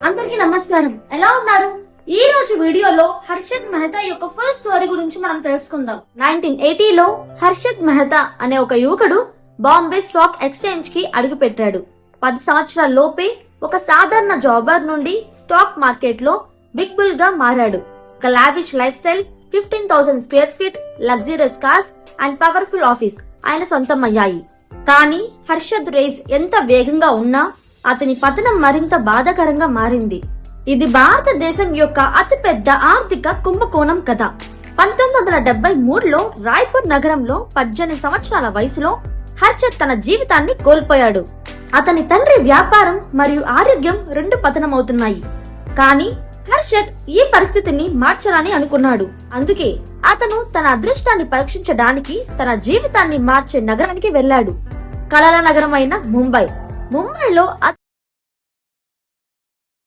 అందరికీ నమస్కారం. ఎలా ఉన్నారు? ఈ రోజు వీడియోలో హర్షద్ మెహతా యొక్క ఫుల్ స్టోరీ గురించి మనం తెలుసుకుందాం. 1980లో హర్షద్ మెహతా అనే ఒక యువకుడు బాంబే స్టాక్ ఎక్స్చేంజ్ కి అడుగుపెట్టాడు. 10 సంవత్సరాల లోపే ఒక సాధారణ జాబర్ నుండి స్టాక్ మార్కెట్ లో బిగ్ బుల్ గా మారాడు. ఒక lavish life style, 15,000 square feet, luxurious cars and powerful office ఆయన సొంతమయ్యాయి. కానీ హర్షద్ రేస్ ఎంత వేగంగా ఉన్నా అతని పతనం మరింత బాధాకరంగా మారింది. ఇది భారతదేశం యొక్క అతిపెద్ద ఆర్థిక కుంభకోణం కథ. 1973లో రాయ్పూర్ నగరంలో 18 సంవత్సరాల వయసులో హర్షద్ తన జీవితాన్ని కోల్పోయాడు. అతని తండ్రి వ్యాపారం మరియు ఆరోగ్యం రెండు పతనమవుతున్నాయి. కానీ హర్షద్ ఈ పరిస్థితిని మార్చాలని అనుకున్నాడు. అందుకే అతను తన అదృష్టాన్ని పరీక్షించడానికి తన జీవితాన్ని మార్చే నగరానికి వెళ్లాడు. కలల నగరమైన ముంబైలో